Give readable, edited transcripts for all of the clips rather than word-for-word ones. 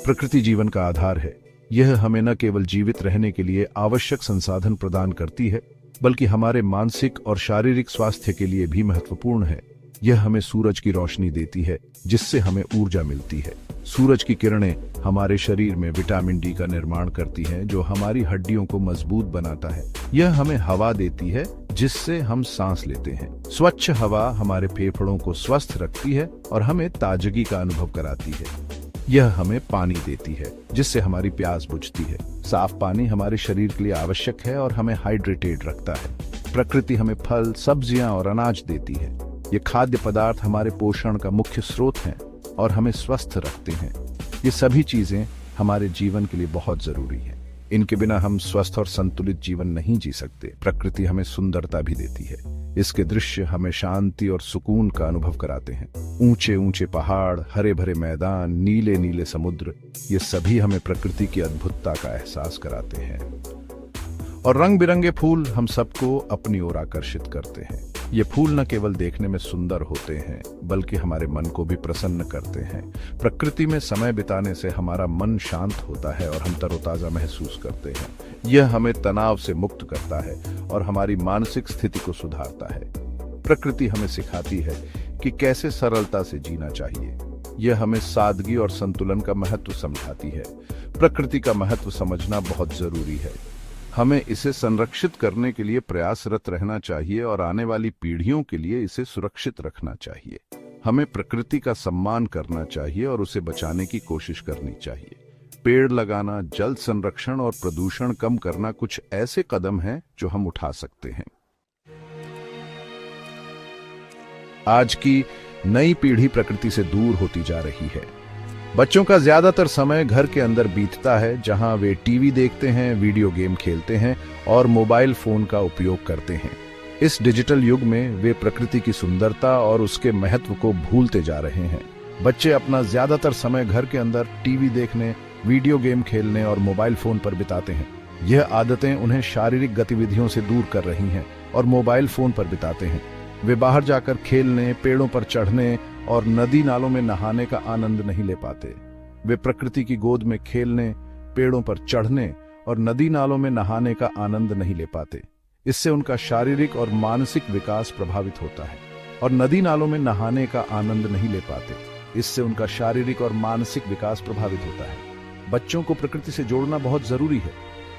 प्रकृति जीवन का आधार है। यह हमें न केवल जीवित रहने के लिए आवश्यक संसाधन प्रदान करती है, बल्कि हमारे मानसिक और शारीरिक स्वास्थ्य के लिए भी महत्वपूर्ण है। यह हमें सूरज की रोशनी देती है, जिससे हमें ऊर्जा मिलती है। सूरज की किरणें हमारे शरीर में विटामिन डी का निर्माण करती हैं, जो हमारी हड्डियों को मजबूत बनाता है। यह हमें हवा देती है, जिससे हम सांस लेते हैं। स्वच्छ हवा हमारे फेफड़ों को स्वस्थ रखती है और हमें ताजगी का अनुभव कराती है। यह हमें पानी देती है, जिससे हमारी प्यास बुझती है। साफ पानी हमारे शरीर के लिए आवश्यक है और हमें हाइड्रेटेड रखता है। प्रकृति हमें फल, सब्जियां और अनाज देती है। ये खाद्य पदार्थ हमारे पोषण का मुख्य स्रोत हैं और हमें स्वस्थ रखते हैं। ये सभी चीजें हमारे जीवन के लिए बहुत जरूरी हैं। इनके बिना हम स्वस्थ और संतुलित जीवन नहीं जी सकते। प्रकृति हमें सुंदरता भी देती है। इसके दृश्य हमें शांति और सुकून का अनुभव कराते हैं। ऊंचे ऊंचे पहाड़, हरे भरे मैदान, नीले नीले समुद्र, ये सभी हमें प्रकृति की अद्भुतता का एहसास कराते हैं। और रंग बिरंगे फूल हम सबको अपनी ओर आकर्षित करते हैं। ये फूल न केवल देखने में सुंदर होते हैं, बल्कि हमारे मन को भी प्रसन्न करते हैं। प्रकृति में समय बिताने से हमारा मन शांत होता है और हम तरोताजा महसूस करते हैं। यह हमें तनाव से मुक्त करता है और हमारी मानसिक स्थिति को सुधारता है। प्रकृति हमें सिखाती है कि कैसे सरलता से जीना चाहिए। यह हमें सादगी और संतुलन का महत्व समझाती है। प्रकृति का महत्व समझना बहुत जरूरी है। हमें इसे संरक्षित करने के लिए प्रयासरत रहना चाहिए और आने वाली पीढ़ियों के लिए इसे सुरक्षित रखना चाहिए। हमें प्रकृति का सम्मान करना चाहिए और उसे बचाने की कोशिश करनी चाहिए। पेड़ लगाना, जल संरक्षण और प्रदूषण कम करना कुछ ऐसे कदम हैं जो हम उठा सकते हैं। आज की नई पीढ़ी प्रकृति से दूर होती जा रही है। बच्चों का ज्यादातर समय घर के अंदर बीतता है, जहां वे टीवी देखते हैं, वीडियो गेम खेलते हैं और मोबाइल फोन का उपयोग करते हैं। इस डिजिटल युग में वे प्रकृति की सुंदरता और उसके महत्व को भूलते जा रहे हैं। बच्चे अपना ज्यादातर समय घर के अंदर टीवी देखने, वीडियो गेम खेलने और मोबाइल फोन पर बिताते हैं। यह आदतें उन्हें शारीरिक गतिविधियों से दूर कर रही हैं और मोबाइल फोन पर बिताते हैं। वे बाहर जाकर खेलने, पेड़ों पर चढ़ने और नदी नालों में नहाने का आनंद नहीं ले पाते। वे प्रकृति की गोद में खेलने, पेड़ों पर चढ़ने और नदी नालों में नहाने का आनंद नहीं ले पाते। इससे उनका शारीरिक और मानसिक विकास प्रभावित होता है। और नदी नालों में नहाने का आनंद नहीं ले पाते, इससे उनका शारीरिक और मानसिक विकास प्रभावित होता है। बच्चों को प्रकृति से जोड़ना बहुत जरूरी है।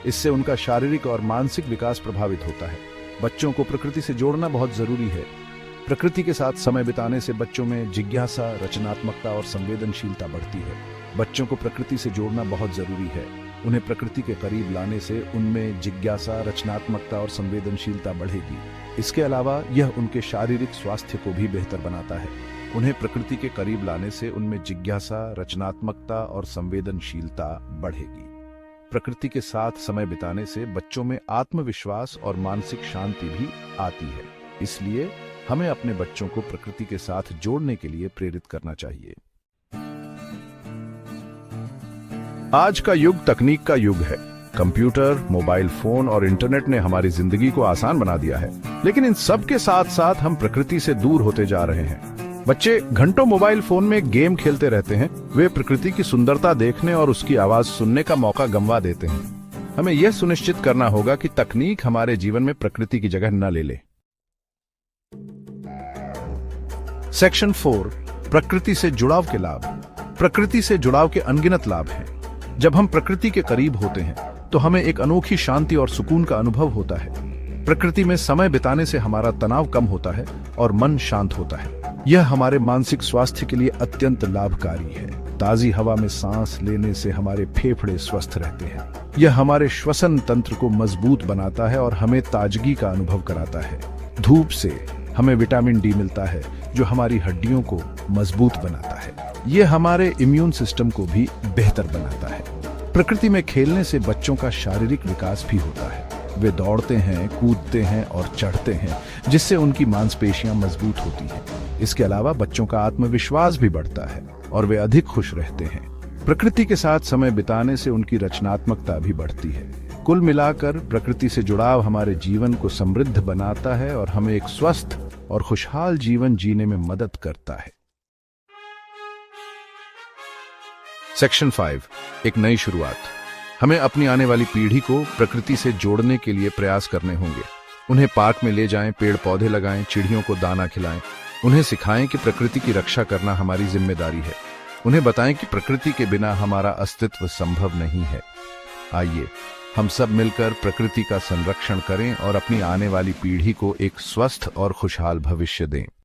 इससे उनका शारीरिक और मानसिक विकास प्रभावित होता है। बच्चों को प्रकृति से जोड़ना बहुत जरूरी है। प्रकृति के साथ समय बिताने से बच्चों में जिज्ञासा, रचनात्मकता और संवेदनशीलता बढ़ती है। बच्चों को प्रकृति से जोड़ना बहुत जरूरी है। उन्हें प्रकृति के करीब लाने से उनमें जिज्ञासा, रचनात्मकता और संवेदनशीलता बढ़ेगी। इसके अलावा यह उनके शारीरिक स्वास्थ्य को भी बेहतर बनाता है। उन्हें प्रकृति के करीब लाने से उनमें जिज्ञासा, रचनात्मकता और संवेदनशीलता बढ़ेगी। प्रकृति के साथ समय बिताने से बच्चों में आत्मविश्वास और मानसिक शांति भी आती है। इसलिए हमें अपने बच्चों को प्रकृति के साथ जोड़ने के लिए प्रेरित करना चाहिए। आज का युग तकनीक का युग है। कंप्यूटर, मोबाइल फोन और इंटरनेट ने हमारी जिंदगी को आसान बना दिया है, लेकिन इन सब के साथ साथ हम प्रकृति से दूर होते जा रहे हैं। बच्चे घंटों मोबाइल फोन में गेम खेलते रहते हैं। वे प्रकृति की सुंदरता देखने और उसकी आवाज सुनने का मौका गंवा देते हैं। हमें यह सुनिश्चित करना होगा कि तकनीक हमारे जीवन में प्रकृति की जगह न ले ले। सेक्शन 4, प्रकृति से जुड़ाव के लाभ। प्रकृति से जुड़ाव के अनगिनत लाभ हैं। जब हम प्रकृति के करीब होते हैं तो हमें एक अनोखी शांति और सुकून का अनुभव होता है। प्रकृति में समय बिताने से हमारा तनाव कम होता है और मन शांत होता है। यह हमारे मानसिक स्वास्थ्य के लिए अत्यंत लाभकारी है। ताजी हवा में सांस लेने से हमारे फेफड़े स्वस्थ रहते हैं। यह हमारे श्वसन तंत्र को मजबूत बनाता है और हमें ताजगी का अनुभव कराता है। धूप से हमें विटामिन डी मिलता है, जो हमारी हड्डियों को मजबूत बनाता है। यह हमारे इम्यून सिस्टम को भी बेहतर बनाता है। प्रकृति में खेलने से बच्चों का शारीरिक विकास भी होता है। वे दौड़ते हैं, कूदते हैं और चढ़ते हैं, जिससे उनकी मांसपेशियां मजबूत होती हैं। इसके अलावा बच्चों का आत्मविश्वास भी बढ़ता है और वे अधिक खुश रहते हैं। प्रकृति के साथ समय बिताने से उनकी रचनात्मकता भी बढ़ती है। कुल मिलाकर प्रकृति से जुड़ाव हमारे जीवन को समृद्ध बनाता है और हमें एक स्वस्थ और खुशहाल जीवन जीने में मदद करता है। सेक्शन 5, एक नई शुरुआत। हमें अपनी आने वाली पीढ़ी को प्रकृति से जोड़ने के लिए प्रयास करने होंगे। उन्हें पार्क में ले जाएं, पेड़ पौधे लगाएं, चिड़ियों को दाना खिलाएं। उन्हें सिखाएं कि प्रकृति की रक्षा करना हमारी जिम्मेदारी है। उन्हें बताएं कि प्रकृति के बिना हमारा अस्तित्व संभव नहीं है। आइए हम सब मिलकर प्रकृति का संरक्षण करें और अपनी आने वाली पीढ़ी को एक स्वस्थ और खुशहाल भविष्य दें।